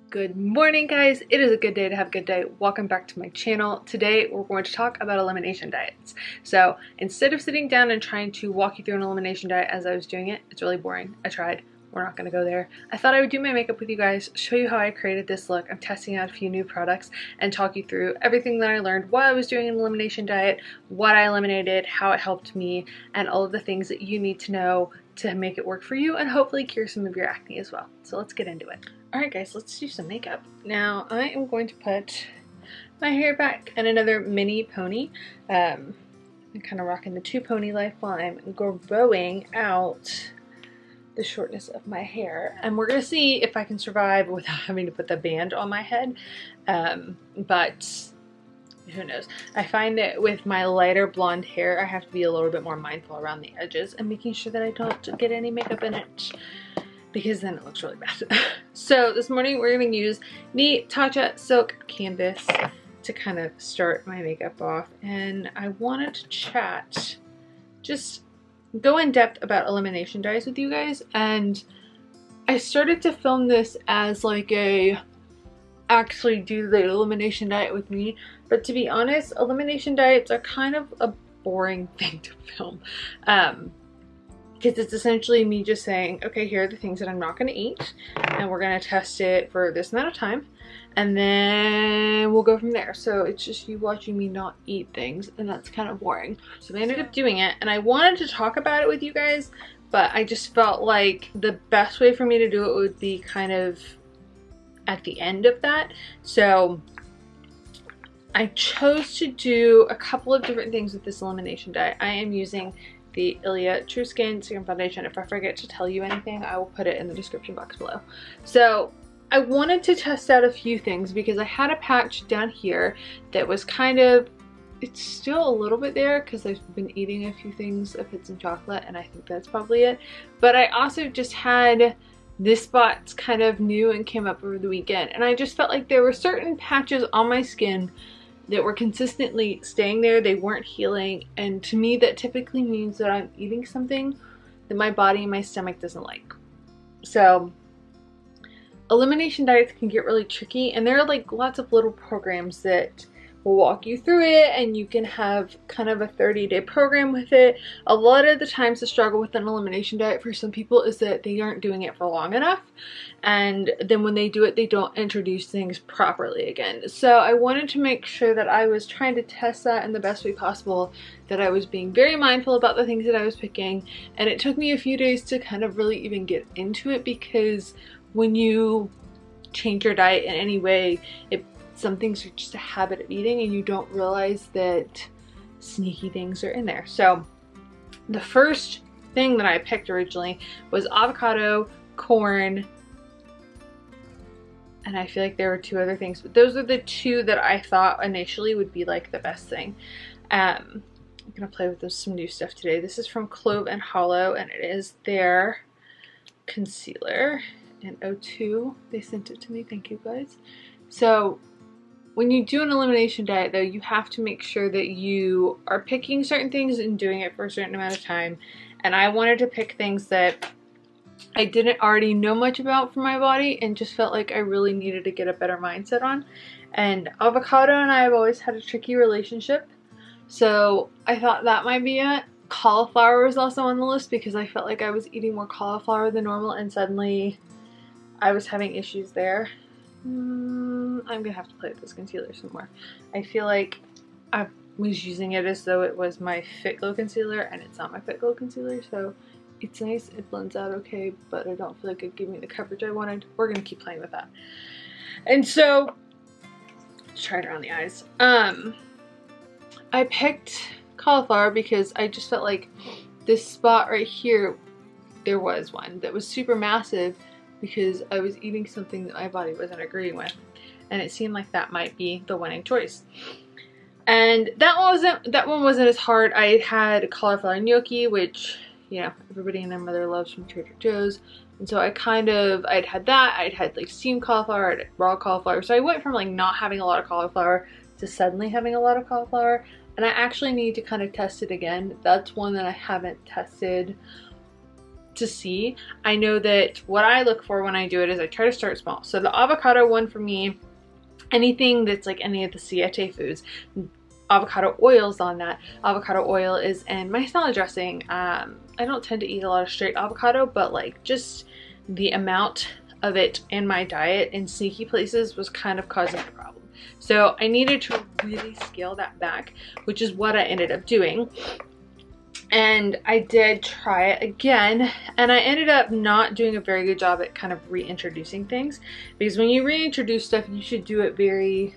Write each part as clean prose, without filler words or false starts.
Good morning, guys. It is a good day to have a good day. Welcome back to my channel. Today we're going to talk about elimination diets. So instead of sitting down and trying to walk you through an elimination diet as I was doing it, it's really boring. I tried. We're not going to go there. I thought I would do my makeup with you guys, show you how I created this look. I'm testing out a few new products and talk you through everything that I learned while I was doing an elimination diet, what I eliminated, how it helped me, and all of the things that you need to know to make it work for you and hopefully cure some of your acne as well. So let's get into it. Alright guys, let's do some makeup. Now I am going to put my hair back in another mini pony. I'm kind of rocking the two pony life while I'm growing out the shortness of my hair. And we're going to see if I can survive without having to put the band on my head. But who knows. I find that with my lighter blonde hair, I have to be a little bit more mindful around the edges and making sure that I don't get any makeup in it, because then it looks really bad. So this morning we're going to use the Tatacha Silk Canvas to kind of start my makeup off. And I wanted to chat, just go in depth about elimination diets with you guys. And I started to film this as like a actually do the elimination diet with me. But to be honest, elimination diets are kind of a boring thing to film. Because it's essentially me just saying, okay, here are the things that I'm not going to eat, and we're going to test it for this amount of time, and then we'll go from there. So it's just you watching me not eat things, and that's kind of boring. So I ended up doing it, and I wanted to talk about it with you guys, but I just felt like the best way for me to do it would be kind of at the end of that. So I chose to do a couple of different things with this elimination diet. I am using the Ilia True Skin Serum Foundation. If I forget to tell you anything, I will put it in the description box below. So I wanted to test out a few things because I had a patch down here that was kind of, it's still a little bit there because I've been eating a few things of Hits and Chocolate, and I think that's probably it. But I also just had this spot's kind of new and came up over the weekend, and I just felt like there were certain patches on my skin that were consistently staying there. They weren't healing, and to me that typically means that I'm eating something that my body and my stomach doesn't like. So elimination diets can get really tricky, and there are like lots of little programs that will walk you through it, and you can have kind of a 30-day program with it. A lot of the times the struggle with an elimination diet for some people is that they aren't doing it for long enough, and then when they do it, they don't introduce things properly again. So I wanted to make sure that I was trying to test that in the best way possible, that I was being very mindful about the things that I was picking, and it took me a few days to kind of really even get into it, because when you change your diet in any way, some things are just a habit of eating and you don't realize that sneaky things are in there. So the first thing that I picked originally was avocado, corn, and I feel like there were two other things, but those are the two that I thought initially would be like the best thing. I'm gonna play with some new stuff today. This is from Clove and Hallow, and it is their concealer in 02. They sent it to me, thank you guys. So when you do an elimination diet though, you have to make sure that you are picking certain things and doing it for a certain amount of time. And I wanted to pick things that I didn't already know much about for my body and just felt like I really needed to get a better mindset on. And avocado and I have always had a tricky relationship, so I thought that might be it. Cauliflower was also on the list because I felt like I was eating more cauliflower than normal, and suddenly I was having issues there. I'm gonna have to play with this concealer some more. I feel like I was using it as though it was my Fitglow concealer, and it's not my Fitglow concealer, so it's nice, it blends out okay, but I don't feel like it gave me the coverage I wanted. We're gonna keep playing with that. And so, let's try it around the eyes. I picked cauliflower because I just felt like this spot right here, there was one that was super massive because I was eating something that my body wasn't agreeing with, and it seemed like that might be the winning choice. And that one wasn't as hard. I had cauliflower gnocchi, which, you know, everybody and their mother loves from Trader Joe's, and so I'd had that. I'd had like steamed cauliflower, I'd had raw cauliflower, so I went from like not having a lot of cauliflower to suddenly having a lot of cauliflower. And I actually need to kind of test it again. That's one that I haven't tested to see. I know that what I look for when I do it is I try to start small. So the avocado one for me, anything that's like any of the siete foods, avocado oils on that. Avocado oil is in my salad dressing. I don't tend to eat a lot of straight avocado, but like just the amount of it in my diet in sneaky places was kind of causing a problem. So I needed to really scale that back, which is what I ended up doing. And I did try it again, and I ended up not doing a very good job at kind of reintroducing things, because when you reintroduce stuff, you should do it very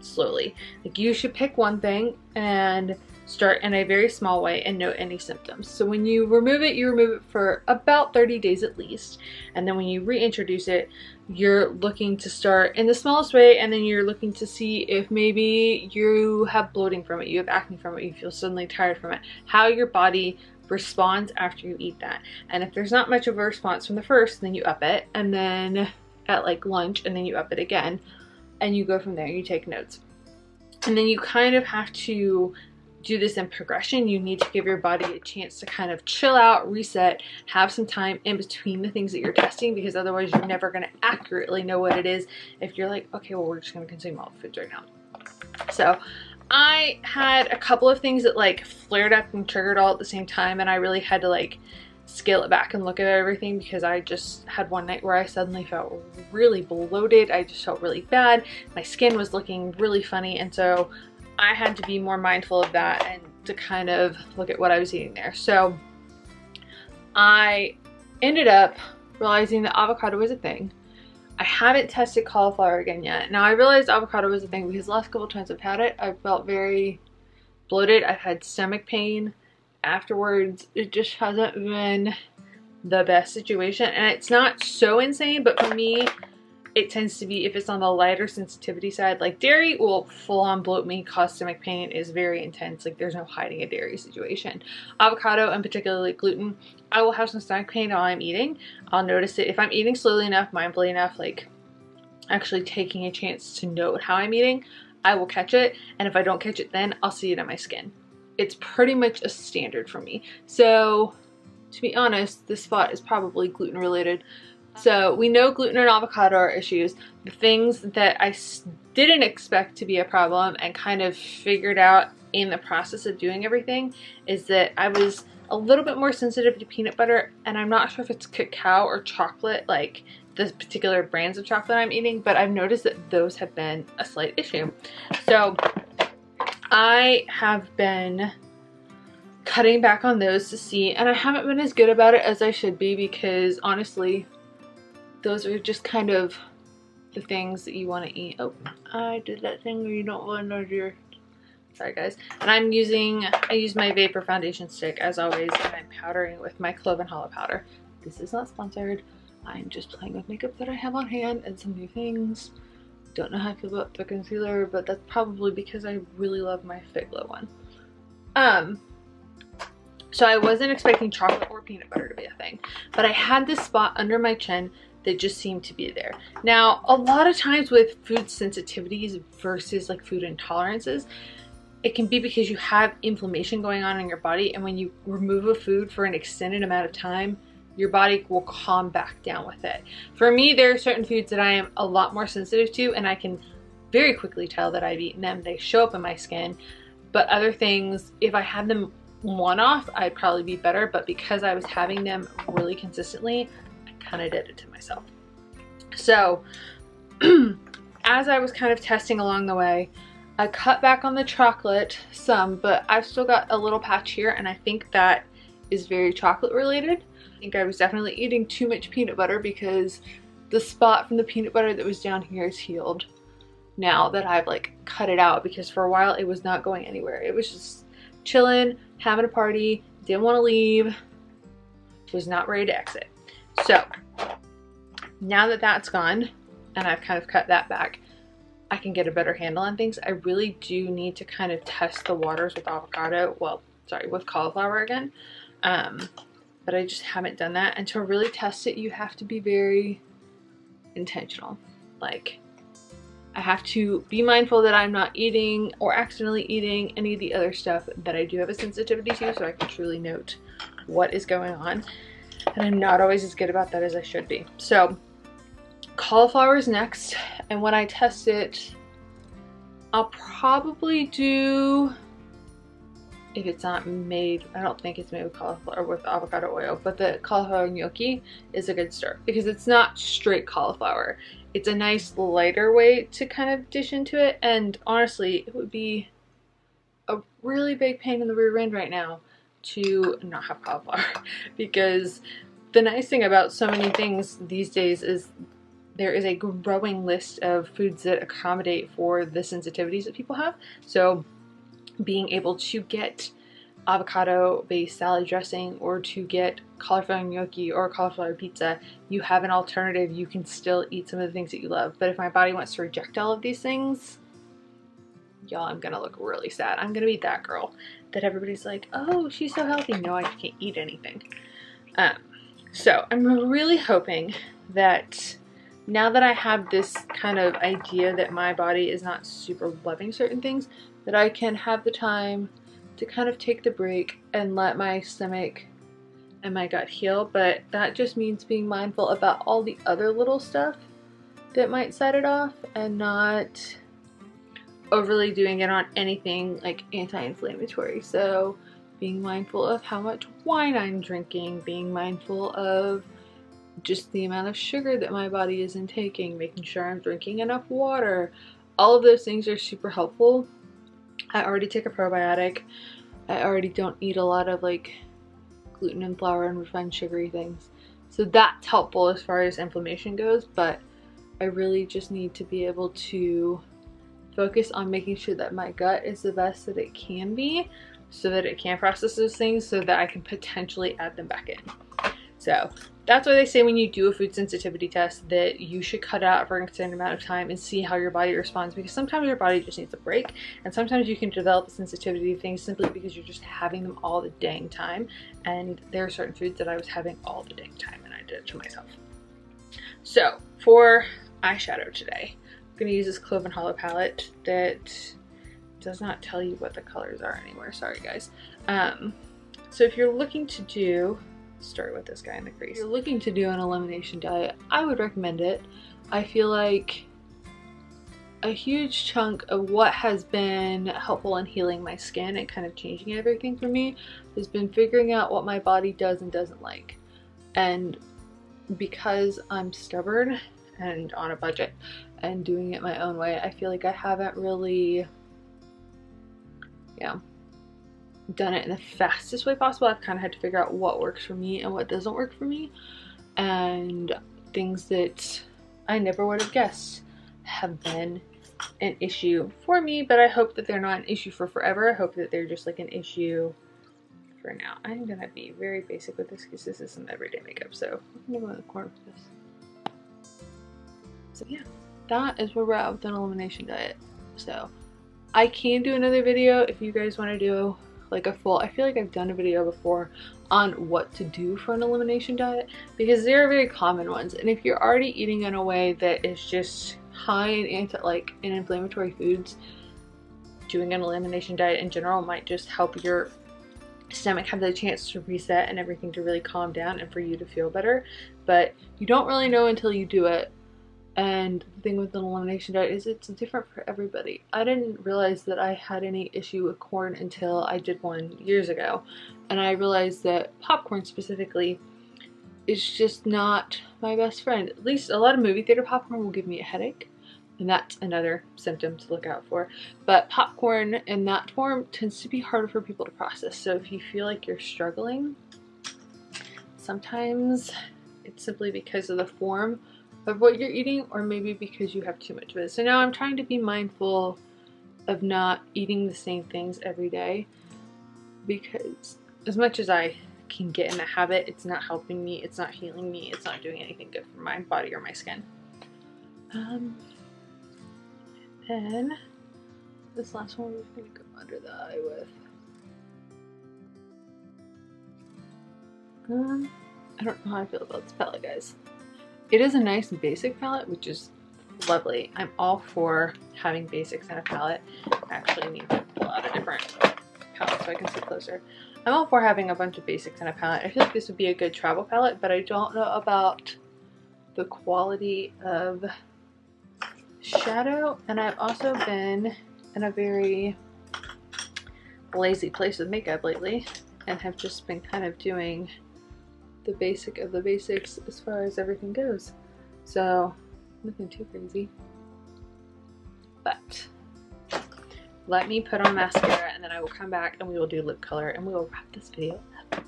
slowly. Like you should pick one thing and start in a very small way and note any symptoms. So when you remove it for about 30 days at least. And then when you reintroduce it, you're looking to start in the smallest way, and then you're looking to see if maybe you have bloating from it, you have acne from it, you feel suddenly tired from it, how your body responds after you eat that. And if there's not much of a response from the first, then you up it, and then at like lunch, and then you up it again, and you go from there. You take notes. And then you kind of have to do this in progression. You need to give your body a chance to kind of chill out, reset, have some time in between the things that you're testing, because otherwise you're never going to accurately know what it is if you're like, okay, well, we're just going to consume all the foods right now. So I had a couple of things that like flared up and triggered all at the same time, and I really had to like scale it back and look at everything, because I just had one night where I suddenly felt really bloated. I just felt really bad. My skin was looking really funny, and so I had to be more mindful of that and to kind of look at what I was eating there. So I ended up realizing that avocado was a thing. I haven't tested cauliflower again yet. Now I realized avocado was a thing because the last couple times I've had it, I felt very bloated. I've had stomach pain afterwards. It just hasn't been the best situation, and it's not so insane, but for me it tends to be if it's on the lighter sensitivity side. Like dairy will full on bloat me, cause stomach pain, is very intense. Like there's no hiding a dairy situation. Avocado, and particularly gluten, I will have some stomach pain while I'm eating. I'll notice it if I'm eating slowly enough, mindfully enough, like actually taking a chance to note how I'm eating, I will catch it. And if I don't catch it then, I'll see it on my skin. It's pretty much a standard for me. So to be honest, this spot is probably gluten related. So we know gluten and avocado are issues. The things that I didn't expect to be a problem and kind of figured out in the process of doing everything is that I was a little bit more sensitive to peanut butter, and I'm not sure if it's cacao or chocolate, like the particular brands of chocolate I'm eating, but I've noticed that those have been a slight issue. So I have been cutting back on those to see, and I haven't been as good about it as I should be, because honestly those are just kind of the things that you want to eat. Oh, I did that thing where you don't want to know your... Sorry guys. And I use my Vapour foundation stick as always, and I'm powdering it with my Clove and Hallow powder. This is not sponsored. I'm just playing with makeup that I have on hand and some new things. Don't know how I feel about the concealer, but that's probably because I really love my Fitglow one. So I wasn't expecting chocolate or peanut butter to be a thing, but I had this spot under my chin that just seemed to be there. Now, a lot of times with food sensitivities versus like food intolerances, it can be because you have inflammation going on in your body, and when you remove a food for an extended amount of time, your body will calm back down with it. For me, there are certain foods that I am a lot more sensitive to, and I can very quickly tell that I've eaten them. They show up in my skin. But other things, if I had them one-off, I'd probably be better, but because I was having them really consistently, kind of did it to myself. So as I was kind of testing along the way, I cut back on the chocolate some, but I've still got a little patch here, and I think that is very chocolate related. I think I was definitely eating too much peanut butter, because the spot from the peanut butter that was down here is healed now that I've like cut it out, because for a while it was not going anywhere. It was just chilling, having a party, didn't want to leave, was not ready to exit. So now that that's gone and I've kind of cut that back, I can get a better handle on things. I really do need to kind of test the waters with avocado, well, sorry, with cauliflower again. But I just haven't done that. And to really test it, you have to be very intentional. Like, I have to be mindful that I'm not eating or accidentally eating any of the other stuff that I do have a sensitivity to, so I can truly note what is going on. and I'm not always as good about that as I should be. So cauliflower is next, and when I test it, I'll probably do, if it's not made, I don't think it's made with cauliflower, with avocado oil, but the cauliflower gnocchi is a good start because it's not straight cauliflower. It's a nice lighter way to kind of dish into it, and honestly, it would be a really big pain in the rear end right now to not have cauliflower because the nice thing about so many things these days is there is a growing list of foods that accommodate for the sensitivities that people have. So being able to get avocado-based salad dressing or to get cauliflower gnocchi or cauliflower pizza, you have an alternative. You can still eat some of the things that you love. But if my body wants to reject all of these things, y'all, I'm gonna look really sad. I'm gonna be that girl that everybody's like, oh, she's so healthy. No, I can't eat anything. So I'm really hoping that now that I have this kind of idea that my body is not super loving certain things, that I can have the time to kind of take the break and let my stomach and my gut heal. But that just means being mindful about all the other little stuff that might set it off and not overly doing it on anything like anti-inflammatory. So being mindful of how much wine I'm drinking, being mindful of just the amount of sugar that my body is intaking, making sure I'm drinking enough water. All of those things are super helpful. I already take a probiotic. I already don't eat a lot of like gluten and flour and refined sugary things. So that's helpful as far as inflammation goes, but I really just need to be able to focus on making sure that my gut is the best that it can be so that it can process those things so that I can potentially add them back in. So that's why they say when you do a food sensitivity test that you should cut out for an extended amount of time and see how your body responds, because sometimes your body just needs a break, and sometimes you can develop a sensitivity to things simply because you're just having them all the dang time. And there are certain foods that I was having all the dang time and I did it to myself. So for eyeshadow today, I'm going to use this Clove and Hallow palette that does not tell you what the colors are anywhere. Sorry guys. So if you're looking to do, start with this guy in the crease. If you're looking to do an elimination diet, I would recommend it. I feel like a huge chunk of what has been helpful in healing my skin and kind of changing everything for me has been figuring out what my body does and doesn't like. And because I'm stubborn and on a budget and doing it my own way, I feel like I haven't really, done it in the fastest way possible. I've kind of had to figure out what works for me and what doesn't work for me, and things that I never would have guessed have been an issue for me, but I hope that they're not an issue for forever. I hope that they're just like an issue for now. I'm gonna be very basic with this because this is some everyday makeup, so I'm gonna go in the corner with this. So yeah, that is where we're at with an elimination diet. So I can do another video if you guys want to do like a full, I feel like I've done a video before on what to do for an elimination diet, because there are very common ones. And if you're already eating in a way that is just high in inflammatory foods, doing an elimination diet in general might just help your stomach have the chance to reset and everything to really calm down and for you to feel better. But you don't really know until you do it. And the thing with an elimination diet is it's different for everybody. I didn't realize that I had any issue with corn until I did one years ago. And I realized that popcorn specifically is just not my best friend. At least a lot of movie theater popcorn will give me a headache. And that's another symptom to look out for. But popcorn in that form tends to be harder for people to process. So if you feel like you're struggling, sometimes it's simply because of the form of what you're eating, or maybe because you have too much of it. So now I'm trying to be mindful of not eating the same things every day, because as much as I can get in the habit, it's not helping me, it's not healing me, it's not doing anything good for my body or my skin. Then this last one we're gonna go under the eye with. I don't know how I feel about this palette, guys. It is a nice basic palette, which is lovely. I'm all for having basics in a palette. I actually need to pull out a different palette so I can see closer. I'm all for having a bunch of basics in a palette. I feel like this would be a good travel palette, but I don't know about the quality of shadow. And I've also been in a very lazy place with makeup lately and have just been kind of doing the basic of the basics as far as everything goes. So nothing too crazy. But let me put on mascara and then I will come back and we will do lip color and we will wrap this video up.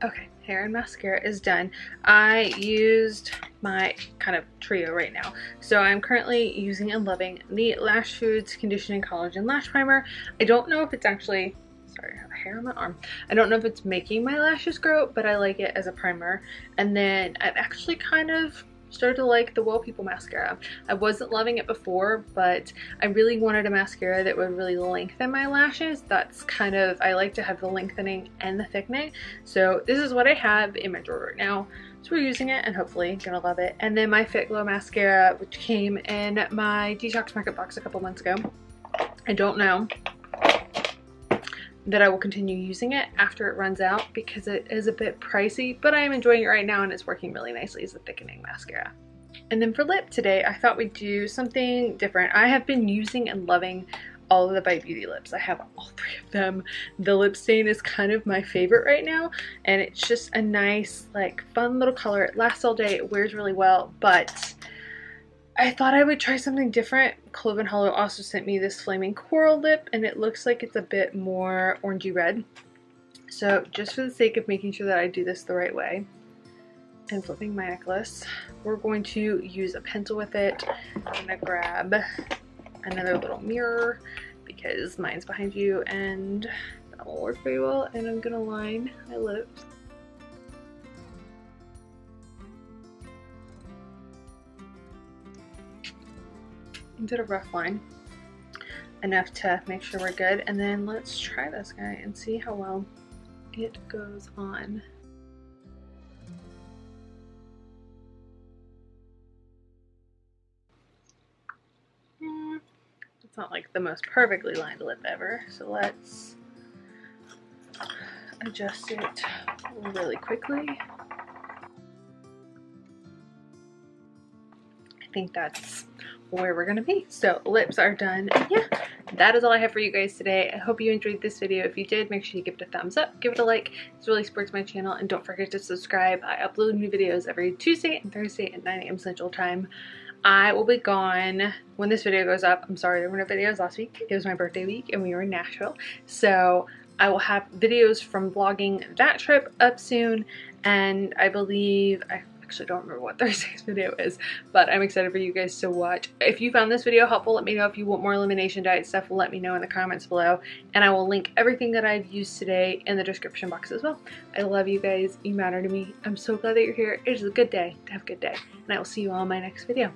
Okay, hair and mascara is done. I used my kind of trio right now. So I'm currently using and loving the Lashfoods Conditioning Collagen Lash Primer. I don't know if it's actually, sorry, I have hair on my arm. I don't know if it's making my lashes grow, but I like it as a primer. And then I've actually kind of started to like the Well People mascara. I wasn't loving it before, but I really wanted a mascara that would really lengthen my lashes. That's kind of, I like to have the lengthening and the thickening. So this is what I have in my drawer right now. So we're using it and hopefully gonna love it. And then my Fitglow mascara, which came in my Detox Market Box a couple months ago. I don't know that I will continue using it after it runs out because it is a bit pricey, but I am enjoying it right now and it's working really nicely as a thickening mascara. And then for lip today, I thought we'd do something different. I have been using and loving all of the Bite Beauty lips. I have all three of them. The lip stain is kind of my favorite right now, and it's just a nice, like, fun little color. It lasts all day, it wears really well, but I thought I would try something different. Clove and Hallow also sent me this Flaming Coral lip, and it looks like it's a bit more orangey red. So just for the sake of making sure that I do this the right way and flipping my necklace, we're going to use a pencil with it. I'm gonna grab another little mirror because mine's behind you and that won't work very well, and I'm gonna line my lips. Did a rough line, enough to make sure we're good, and then let's try this guy and see how well it goes on. It's not like the most perfectly lined lip ever, so let's adjust it really quickly. I think that's where we're gonna be. So lips are done. Yeah, that is all I have for you guys today. I hope you enjoyed this video. If you did, make sure you give it a thumbs up, give it a like. It really supports my channel, and don't forget to subscribe. I upload new videos every Tuesday and Thursday at 9 AM Central Time. I will be gone when this video goes up. I'm sorry there were no videos last week. It was my birthday week and we were in Nashville. So I will have videos from vlogging that trip up soon, and I believe, I actually don't remember what Thursday's video is, but I'm excited for you guys to watch. If you found this video helpful, let me know. If you want more elimination diet stuff, let me know in the comments below, and I will link everything that I've used today in the description box as well. I love you guys. You matter to me. I'm so glad that you're here. It is a good day to have a good day, and I will see you all in my next video.